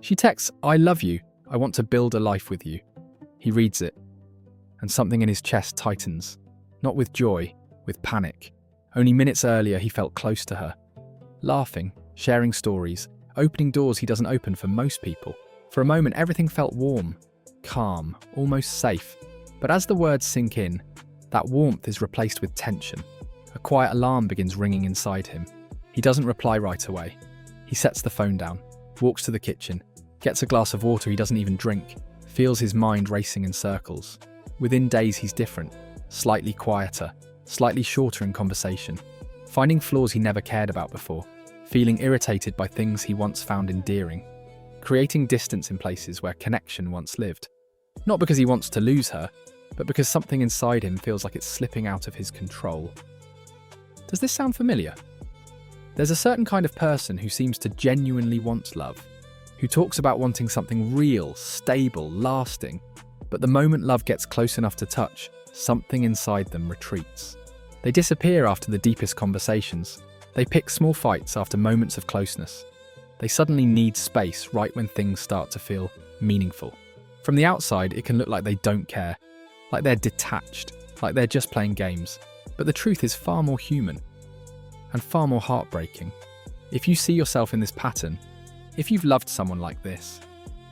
She texts, "I love you. I want to build a life with you." He reads it, and something in his chest tightens. Not with joy, with panic. Only minutes earlier he felt close to her. Laughing, sharing stories, opening doors he doesn't open for most people. For a moment everything felt warm, calm, almost safe. But as the words sink in, that warmth is replaced with tension. A quiet alarm begins ringing inside him. He doesn't reply right away. He sets the phone down, walks to the kitchen, gets a glass of water he doesn't even drink, feels his mind racing in circles. Within days he's different, slightly quieter, slightly shorter in conversation, finding flaws he never cared about before, feeling irritated by things he once found endearing, creating distance in places where connection once lived. Not because he wants to lose her, but because something inside him feels like it's slipping out of his control. Does this sound familiar? There's a certain kind of person who seems to genuinely want love, who talks about wanting something real, stable, lasting, but the moment love gets close enough to touch, something inside them retreats. They disappear after the deepest conversations. They pick small fights after moments of closeness. They suddenly need space right when things start to feel meaningful. From the outside, it can look like they don't care, like they're detached, like they're just playing games. But the truth is far more human and far more heartbreaking. If you see yourself in this pattern, if you've loved someone like this,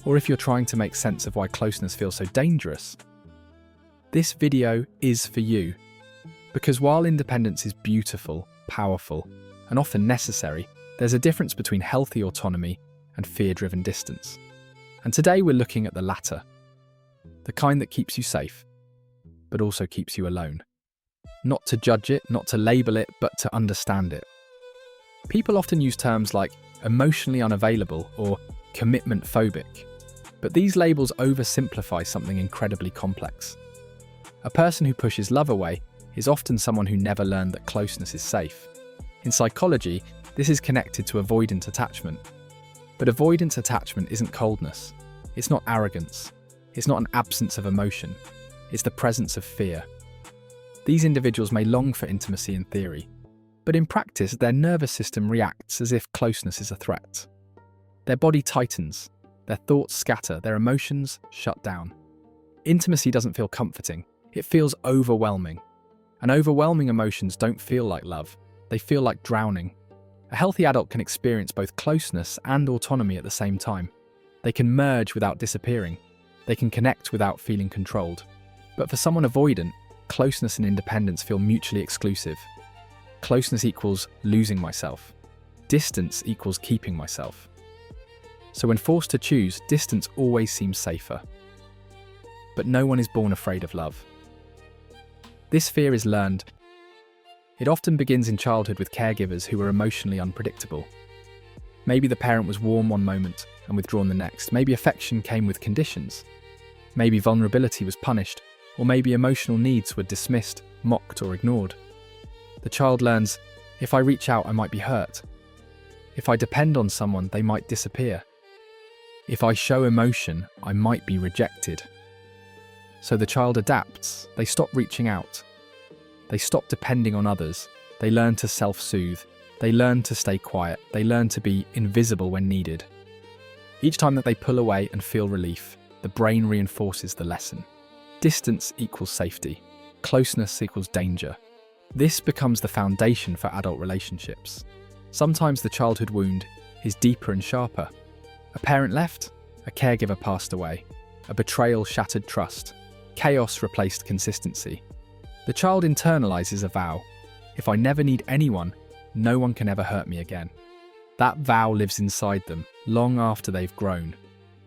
or if you're trying to make sense of why closeness feels so dangerous, this video is for you. Because while independence is beautiful, powerful, and often necessary, there's a difference between healthy autonomy and fear-driven distance. And today we're looking at the latter, the kind that keeps you safe, but also keeps you alone. Not to judge it, not to label it, but to understand it. People often use terms like emotionally unavailable or commitment phobic, but these labels oversimplify something incredibly complex. A person who pushes love away is often someone who never learned that closeness is safe. In psychology, this is connected to avoidant attachment. But avoidant attachment isn't coldness. It's not arrogance. It's not an absence of emotion. It's the presence of fear. These individuals may long for intimacy in theory, but in practice, their nervous system reacts as if closeness is a threat. Their body tightens, their thoughts scatter, their emotions shut down. Intimacy doesn't feel comforting. It feels overwhelming. And overwhelming emotions don't feel like love. They feel like drowning. A healthy adult can experience both closeness and autonomy at the same time. They can merge without disappearing. They can connect without feeling controlled. But for someone avoidant, closeness and independence feel mutually exclusive. Closeness equals losing myself. Distance equals keeping myself. So when forced to choose, distance always seems safer. But no one is born afraid of love. This fear is learned. It often begins in childhood with caregivers who are emotionally unpredictable. Maybe the parent was warm one moment and withdrawn the next. Maybe affection came with conditions. Maybe vulnerability was punished, or maybe emotional needs were dismissed, mocked, or ignored. The child learns, if I reach out, I might be hurt. If I depend on someone, they might disappear. If I show emotion, I might be rejected. So the child adapts. They stop reaching out. They stop depending on others. They learn to self-soothe. They learn to stay quiet. They learn to be invisible when needed. Each time that they pull away and feel relief, the brain reinforces the lesson. Distance equals safety. Closeness equals danger. This becomes the foundation for adult relationships. Sometimes the childhood wound is deeper and sharper. A parent left, a caregiver passed away. A betrayal shattered trust. Chaos replaced consistency. The child internalizes a vow. If I never need anyone, no one can ever hurt me again. That vow lives inside them, long after they've grown.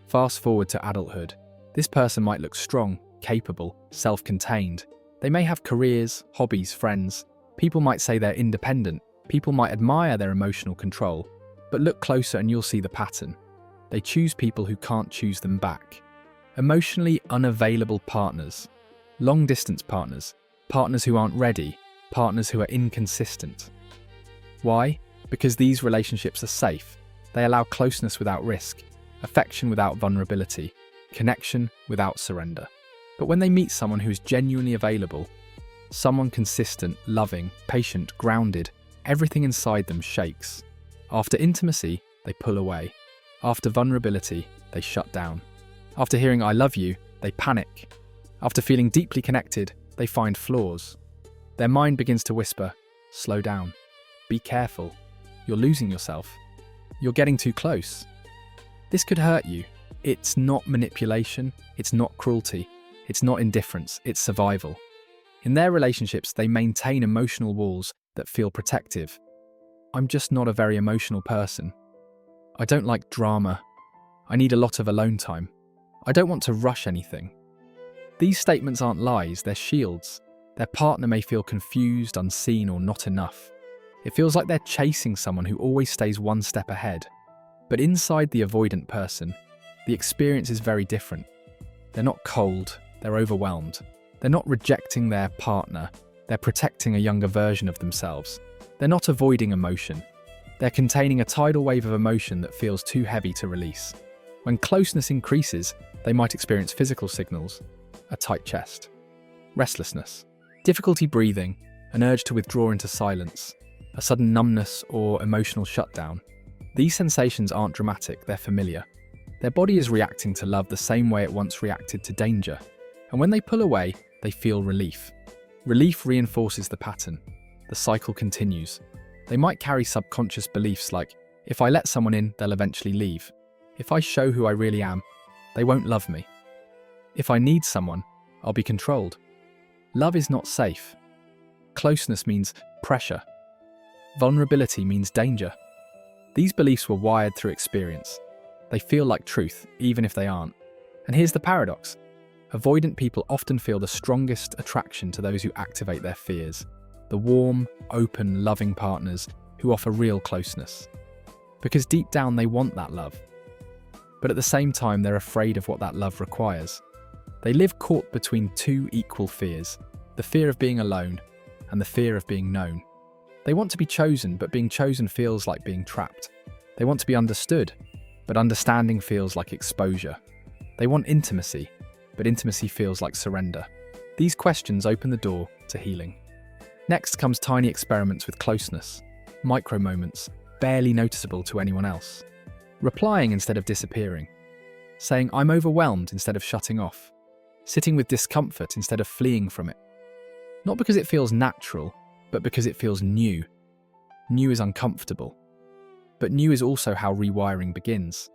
Fast forward to adulthood. This person might look strong, capable, self-contained. They may have careers, hobbies, friends. People might say they're independent. People might admire their emotional control. But look closer and you'll see the pattern. They choose people who can't choose them back. Emotionally unavailable partners. Long-distance partners. Partners who aren't ready. Partners who are inconsistent. Why? Because these relationships are safe. They allow closeness without risk, affection without vulnerability, connection without surrender. But when they meet someone who is genuinely available, someone consistent, loving, patient, grounded, everything inside them shakes. After intimacy, they pull away. After vulnerability, they shut down. After hearing "I love you," they panic. After feeling deeply connected, they find flaws. Their mind begins to whisper, "Slow down. Be careful. You're losing yourself. You're getting too close." This could hurt you. It's not manipulation. It's not cruelty. It's not indifference. It's survival. In their relationships, they maintain emotional walls that feel protective. "I'm just not a very emotional person. I don't like drama. I need a lot of alone time. I don't want to rush anything." These statements aren't lies, they're shields. Their partner may feel confused, unseen, or not enough. It feels like they're chasing someone who always stays one step ahead. But inside the avoidant person, the experience is very different. They're not cold, they're overwhelmed. They're not rejecting their partner, they're protecting a younger version of themselves. They're not avoiding emotion. They're containing a tidal wave of emotion that feels too heavy to release. When closeness increases, they might experience physical signals: a tight chest, restlessness, difficulty breathing, an urge to withdraw into silence, a sudden numbness or emotional shutdown. These sensations aren't dramatic, they're familiar. Their body is reacting to love the same way it once reacted to danger. And when they pull away, they feel relief. Relief reinforces the pattern. The cycle continues. They might carry subconscious beliefs like, "If I let someone in, they'll eventually leave. If I show who I really am, they won't love me. If I need someone, I'll be controlled." Love is not safe. Closeness means pressure. Vulnerability means danger. These beliefs were wired through experience. They feel like truth, even if they aren't. And here's the paradox. Avoidant people often feel the strongest attraction to those who activate their fears. The warm, open, loving partners who offer real closeness. Because deep down they want that love. But at the same time, they're afraid of what that love requires. They live caught between two equal fears: the fear of being alone and the fear of being known. They want to be chosen, but being chosen feels like being trapped. They want to be understood, but understanding feels like exposure. They want intimacy, but intimacy feels like surrender. These questions open the door to healing. Next comes tiny experiments with closeness, micro moments, barely noticeable to anyone else. Replying instead of disappearing. Saying "I'm overwhelmed" instead of shutting off. Sitting with discomfort instead of fleeing from it. Not because it feels natural, but because it feels new. New is uncomfortable. But new is also how rewiring begins.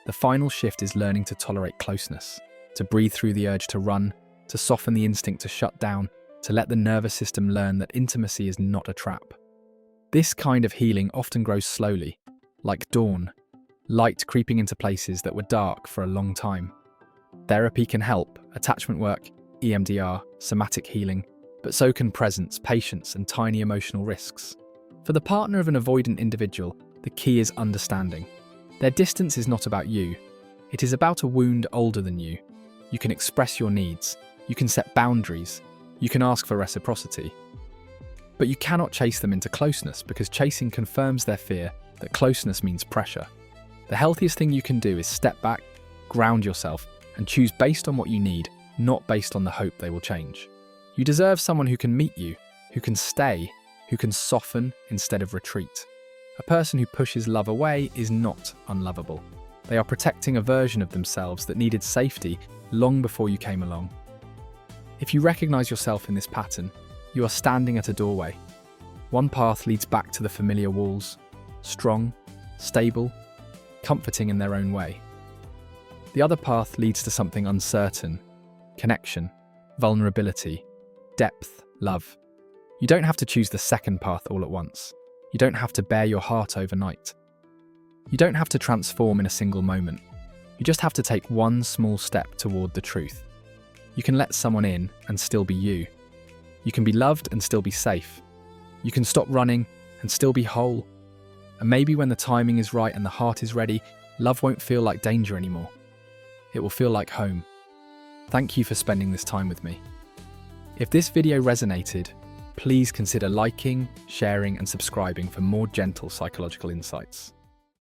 The final shift is learning to tolerate closeness, to breathe through the urge to run, to soften the instinct to shut down, to let the nervous system learn that intimacy is not a trap. This kind of healing often grows slowly, like dawn, light creeping into places that were dark for a long time. Therapy can help, attachment work, EMDR, somatic healing, but so can presence, patience, and tiny emotional risks. For the partner of an avoidant individual, the key is understanding. Their distance is not about you. It is about a wound older than you. You can express your needs. You can set boundaries. You can ask for reciprocity. But you cannot chase them into closeness, because chasing confirms their fear that closeness means pressure. The healthiest thing you can do is step back, ground yourself, and choose based on what you need, not based on the hope they will change. You deserve someone who can meet you, who can stay, who can soften instead of retreat. A person who pushes love away is not unlovable. They are protecting a version of themselves that needed safety long before you came along. If you recognize yourself in this pattern, you are standing at a doorway. One path leads back to the familiar walls, strong, stable, comforting in their own way. The other path leads to something uncertain: connection, vulnerability, depth, love. You don't have to choose the second path all at once. You don't have to bare your heart overnight. You don't have to transform in a single moment. You just have to take one small step toward the truth. You can let someone in and still be you. You can be loved and still be safe. You can stop running and still be whole. And maybe when the timing is right and the heart is ready, love won't feel like danger anymore. It will feel like home. Thank you for spending this time with me. If this video resonated, please consider liking, sharing, and subscribing for more gentle psychological insights.